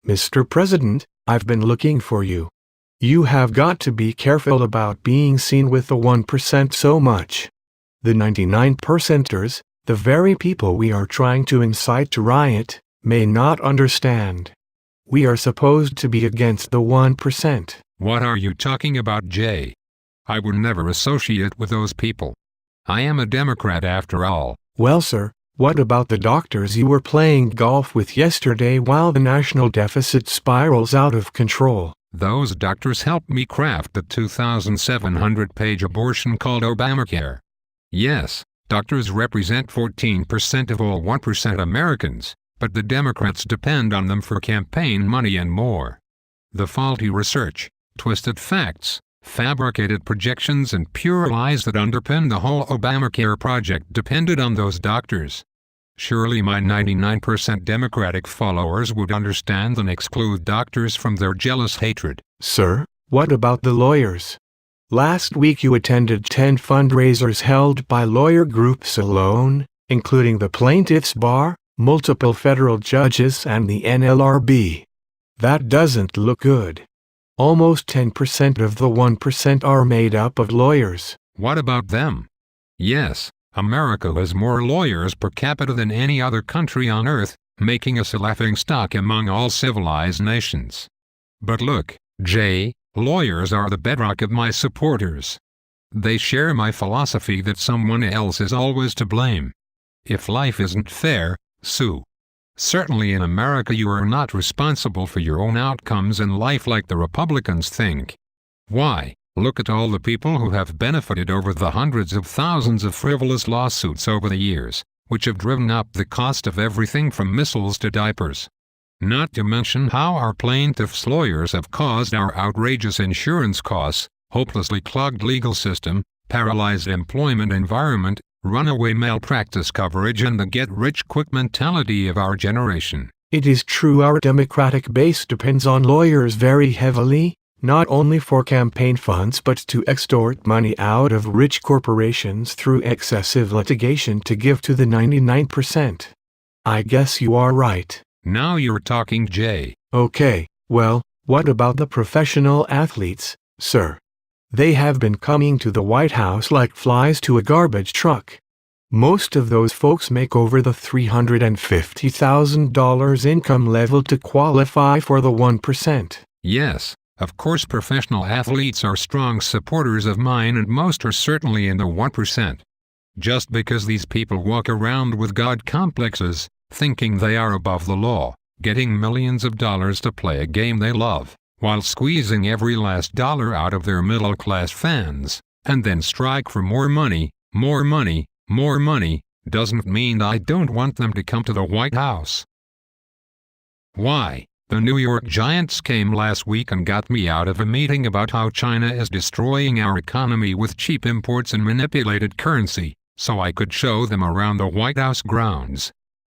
Mr. President, I've been looking for you. You have got to be careful about being seen with the 1% so much. The 99%ers, the very people we are trying to incite to riot, may not understand. We are supposed to be against the 1%. What are you talking about, Jay? I would never associate with those people. I am a Democrat after all. Well, sir, what about the doctors you were playing golf with yesterday while the national deficit spirals out of control? Those doctors helped me craft the 2,700-page abortion called Obamacare. Yes, doctors represent 14% of all 1% Americans, but the Democrats depend on them for campaign money and more. The faulty research, twisted facts, fabricated projections and pure lies that underpin the whole Obamacare project depended on those doctors. Surely my 99% Democratic followers would understand and exclude doctors from their jealous hatred. Sir, what about the lawyers? Last week you attended 10 fundraisers held by lawyer groups alone, including the Plaintiffs' Bar, multiple federal judges and the NLRB. That doesn't look good. Almost 10% of the 1% are made up of lawyers. What about them? Yes, America has more lawyers per capita than any other country on earth, making us a laughingstock among all civilized nations. But look, Jay, lawyers are the bedrock of my supporters. They share my philosophy that someone else is always to blame. If life isn't fair, sue. Certainly in America you are not responsible for your own outcomes in life like the Republicans think. Why, look at all the people who have benefited over the hundreds of thousands of frivolous lawsuits over the years, which have driven up the cost of everything from missiles to diapers. Not to mention how our plaintiffs' lawyers have caused our outrageous insurance costs, hopelessly clogged legal system, paralyzed employment environment, runaway malpractice coverage and the get-rich-quick mentality of our generation. It is true our Democratic base depends on lawyers very heavily, not only for campaign funds but to extort money out of rich corporations through excessive litigation to give to the 99%. I guess you are right. Now you're talking, Jay. Okay, well, what about the professional athletes, sir? They have been coming to the White House like flies to a garbage truck. Most of those folks make over the $350,000 income level to qualify for the 1%. Yes, of course professional athletes are strong supporters of mine and most are certainly in the 1%. Just because these people walk around with God complexes, thinking they are above the law, getting millions of dollars to play a game they love, while squeezing every last dollar out of their middle-class fans, and then strike for more money, doesn't mean I don't want them to come to the White House. Why, the New York Giants came last week and got me out of a meeting about how China is destroying our economy with cheap imports and manipulated currency, so I could show them around the White House grounds.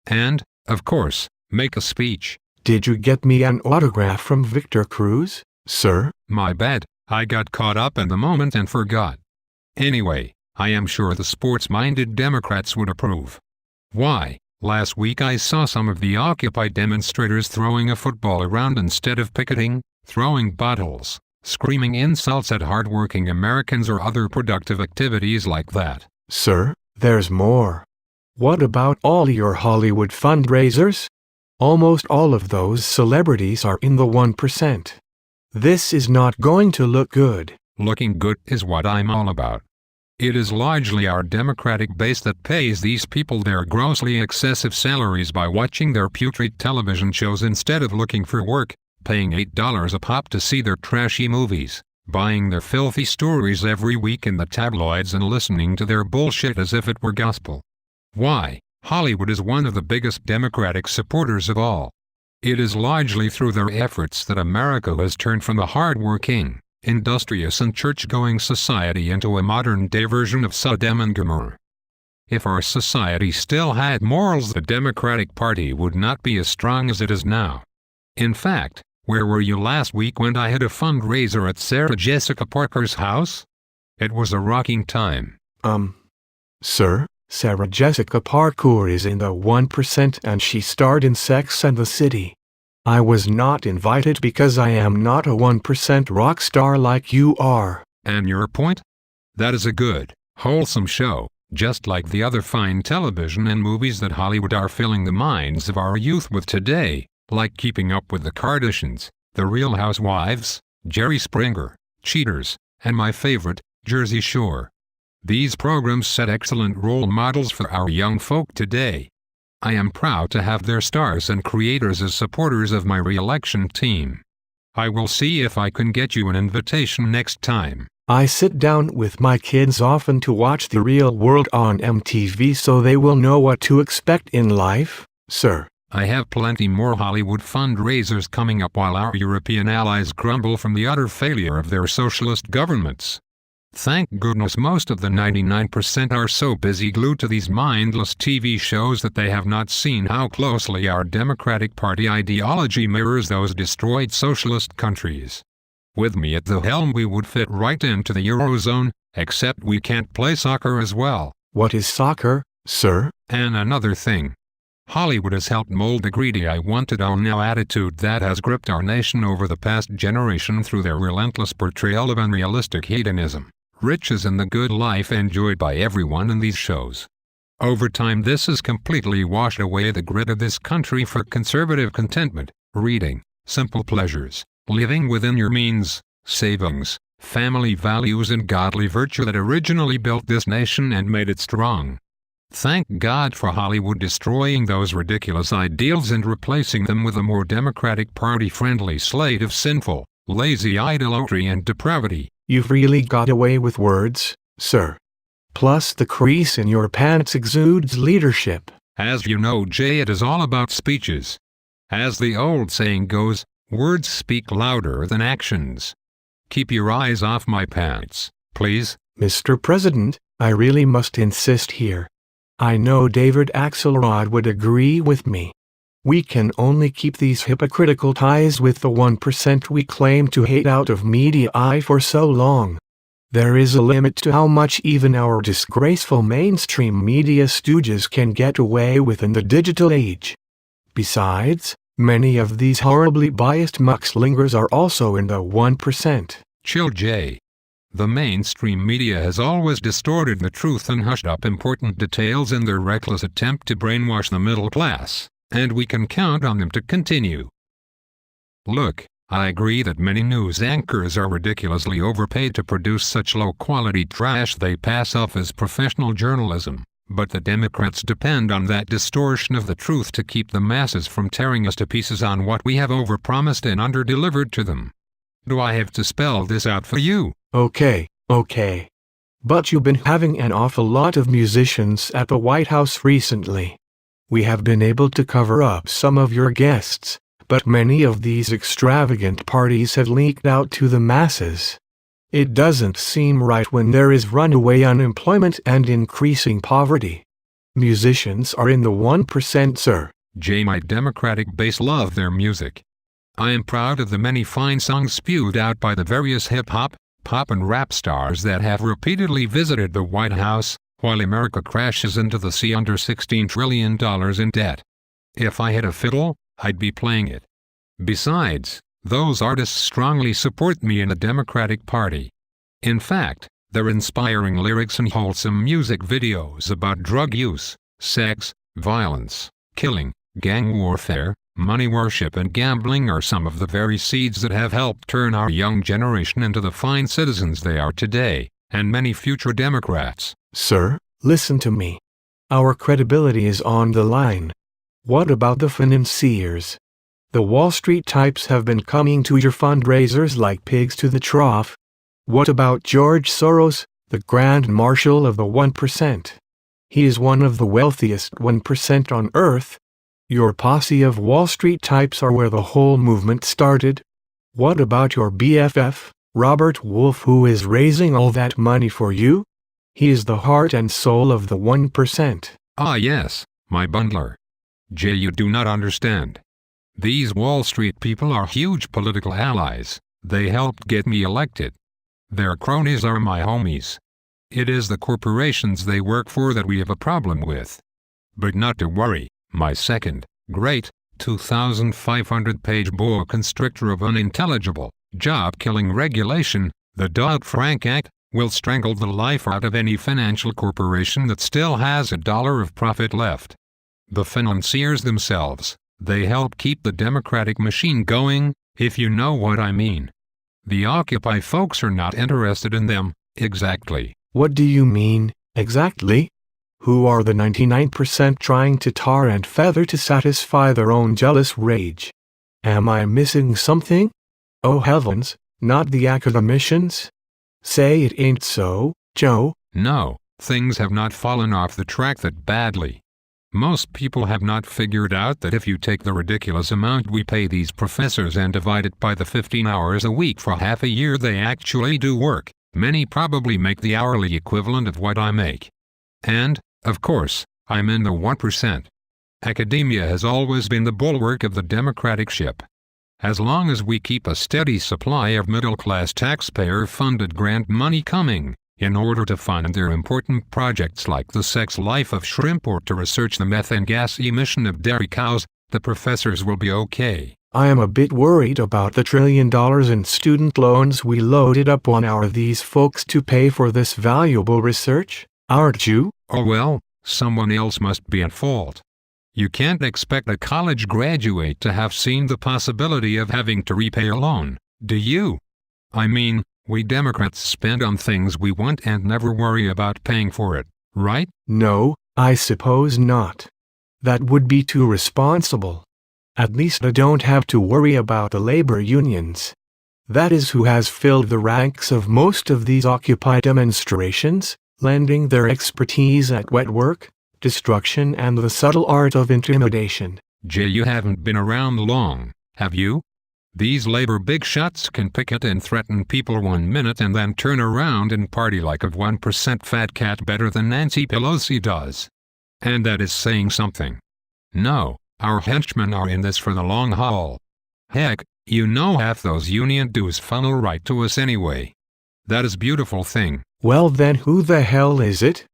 And, of course, make a speech. Did you get me an autograph from Victor Cruz, sir? My bad, I got caught up in the moment and forgot. Anyway, I am sure the sports-minded Democrats would approve. Why, last week I saw some of the Occupy demonstrators throwing a football around instead of picketing, throwing bottles, screaming insults at hardworking Americans or other productive activities like that. Sir, there's more. What about all your Hollywood fundraisers? Almost all of those celebrities are in the 1%. This is not going to look good. Looking good is what I'm all about. It is largely our Democratic base that pays these people their grossly excessive salaries by watching their putrid television shows instead of looking for work, paying $8 a pop to see their trashy movies, buying their filthy stories every week in the tabloids and listening to their bullshit as if it were gospel. Why, Hollywood is one of the biggest Democratic supporters of all. It is largely through their efforts that America has turned from a hard-working, industrious and church-going society into a modern-day version of Sodom and Gomorrah. If our society still had morals, the Democratic Party would not be as strong as it is now. In fact, where were you last week when I had a fundraiser at Sarah Jessica Parker's house? It was a rocking time. Sir? Sarah Jessica Parker is in the 1% and she starred in Sex and the City. I was not invited because I am not a 1% rock star like you are. And your point? That is a good, wholesome show, just like the other fine television and movies that Hollywood are filling the minds of our youth with today, like Keeping Up with the Kardashians, The Real Housewives, Jerry Springer, Cheaters, and my favorite, Jersey Shore. These programs set excellent role models for our young folk today. I am proud to have their stars and creators as supporters of my re-election team. I will see if I can get you an invitation next time. I sit down with my kids often to watch The Real World on MTV so they will know what to expect in life, sir. I have plenty more Hollywood fundraisers coming up while our European allies grumble from the utter failure of their socialist governments. Thank goodness most of the 99% are so busy glued to these mindless TV shows that they have not seen how closely our Democratic Party ideology mirrors those destroyed socialist countries. With me at the helm we would fit right into the Eurozone, except we can't play soccer as well. What is soccer, sir? And another thing. Hollywood has helped mold the greedy I want it all now attitude that has gripped our nation over the past generation through their relentless portrayal of unrealistic hedonism, riches and the good life enjoyed by everyone in these shows. Over time this has completely washed away the grit of this country for conservative contentment, reading, simple pleasures, living within your means, savings, family values and godly virtue that originally built this nation and made it strong. Thank God for Hollywood destroying those ridiculous ideals and replacing them with a more Democratic Party-friendly slate of sinful, lazy idolatry and depravity. You've really got away with words, sir. Plus the crease in your pants exudes leadership. As you know, Jay, it is all about speeches. As the old saying goes, words speak louder than actions. Keep your eyes off my pants, please. Mr. President, I really must insist here. I know David Axelrod would agree with me. We can only keep these hypocritical ties with the 1% we claim to hate out of media eye for so long. There is a limit to how much even our disgraceful mainstream media stooges can get away with in the digital age. Besides, many of these horribly biased muckslingers are also in the 1%. Chill, Jay. The mainstream media has always distorted the truth and hushed up important details in their reckless attempt to brainwash the middle class, and we can count on them to continue. Look, I agree that many news anchors are ridiculously overpaid to produce such low-quality trash they pass off as professional journalism, but the Democrats depend on that distortion of the truth to keep the masses from tearing us to pieces on what we have overpromised and underdelivered to them. Do I have to spell this out for you? Okay. But you've been having an awful lot of musicians at the White House recently. We have been able to cover up some of your guests, but many of these extravagant parties have leaked out to the masses. It doesn't seem right when there is runaway unemployment and increasing poverty. Musicians are in the 1%, sir. Jay, my Democratic base love their music. I am proud of the many fine songs spewed out by the various hip-hop, pop and rap stars that have repeatedly visited the White House, while America crashes into the sea under $16 trillion in debt. If I had a fiddle, I'd be playing it. Besides, those artists strongly support me in the Democratic Party. In fact, their inspiring lyrics and wholesome music videos about drug use, sex, violence, killing, gang warfare, money worship and gambling are some of the very seeds that have helped turn our young generation into the fine citizens they are today, and many future Democrats. Sir, listen to me. Our credibility is on the line. What about the financiers? The Wall Street types have been coming to your fundraisers like pigs to the trough. What about George Soros, the Grand Marshal of the 1%? He is one of the wealthiest 1% on earth. Your posse of Wall Street types are where the whole movement started. What about your BFF, Robert Wolf, who is raising all that money for you? He is the heart and soul of the 1%. Ah yes, my bundler. Jay, you do not understand. These Wall Street people are huge political allies. They helped get me elected. Their cronies are my homies. It is the corporations they work for that we have a problem with. But not to worry, my second, great, 2,500-page boa constrictor of unintelligible, job-killing regulation, the Dodd-Frank Act, will strangle the life out of any financial corporation that still has a dollar of profit left. The financiers themselves, they help keep the democratic machine going, if you know what I mean. The Occupy folks are not interested in them, exactly. What do you mean, exactly? Who are the 99% trying to tar and feather to satisfy their own jealous rage? Am I missing something? Oh heavens, not the academicians? Say it ain't so, Joe. No, things have not fallen off the track that badly. Most people have not figured out that if you take the ridiculous amount we pay these professors and divide it by the 15 hours a week for half a year they actually do work, many probably make the hourly equivalent of what I make. And, of course, I'm in the 1%. Academia has always been the bulwark of the democratic ship. As long as we keep a steady supply of middle-class taxpayer-funded grant money coming, in order to fund their important projects like the sex life of shrimp or to research the methane gas emission of dairy cows, the professors will be okay. I am a bit worried about the $1 trillion in student loans we loaded up on these folks to pay for this valuable research, aren't you? Oh well, someone else must be at fault. You can't expect a college graduate to have seen the possibility of having to repay a loan, do you? I mean, we Democrats spend on things we want and never worry about paying for it, right? No, I suppose not. That would be too responsible. At least I don't have to worry about the labor unions. That is who has filled the ranks of most of these Occupy demonstrations, lending their expertise at wet work, destruction and the subtle art of intimidation. Jay, you haven't been around long, have you? These labor big shots can picket and threaten people 1 minute and then turn around and party like a 1% fat cat better than Nancy Pelosi does. And that is saying something. No, our henchmen are in this for the long haul. Heck, you know half those union dues funnel right to us anyway. That is a beautiful thing. Well then who the hell is it?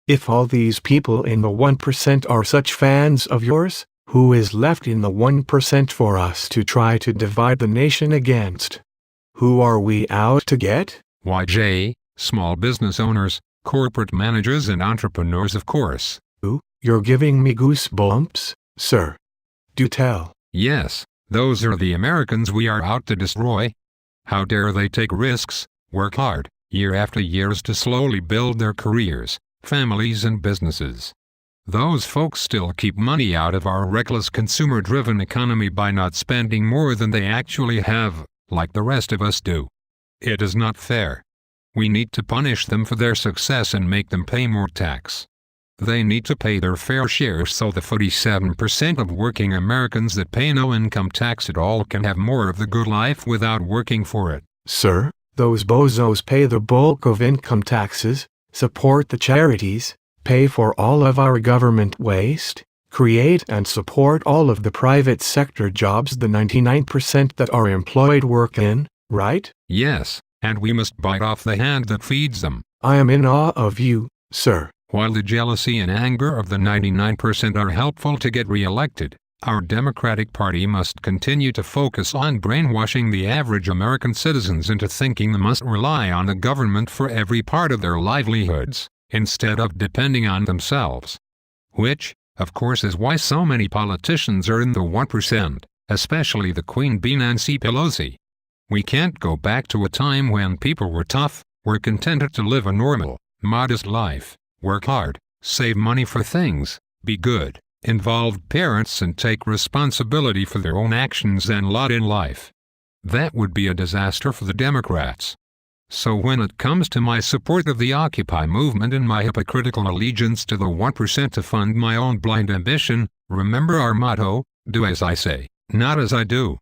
If all these people in the 1% are such fans of yours, who is left in the 1% for us to try to divide the nation against? Who are we out to get? Why, Jay, small business owners, corporate managers and entrepreneurs, of course. Ooh, you're giving me goosebumps, sir. Do tell. Yes, those are the Americans we are out to destroy. How dare they take risks, work hard, year after years to slowly build their careers, families and businesses. Those folks still keep money out of our reckless consumer-driven economy by not spending more than they actually have, like the rest of us do. It is not fair. We need to punish them for their success and make them pay more tax. They need to pay their fair share so the 47% of working Americans that pay no income tax at all can have more of the good life without working for it. Sir, those bozos pay the bulk of income taxes, support the charities, pay for all of our government waste, create and support all of the private sector jobs the 99% that are employed work in, right? Yes, and we must bite off the hand that feeds them. I am in awe of you, sir. While the jealousy and anger of the 99% are helpful to get re-elected, our Democratic Party must continue to focus on brainwashing the average American citizens into thinking they must rely on the government for every part of their livelihoods, instead of depending on themselves. Which, of course, is why so many politicians are in the 1%, especially the Queen Bee Nancy Pelosi. We can't go back to a time when people were tough, were contented to live a normal, modest life, work hard, save money for things, be good, involved parents and take responsibility for their own actions and lot in life. That would be a disaster for the Democrats. So when it comes to my support of the Occupy movement and my hypocritical allegiance to the 1% to fund my own blind ambition, remember our motto, do as I say, not as I do.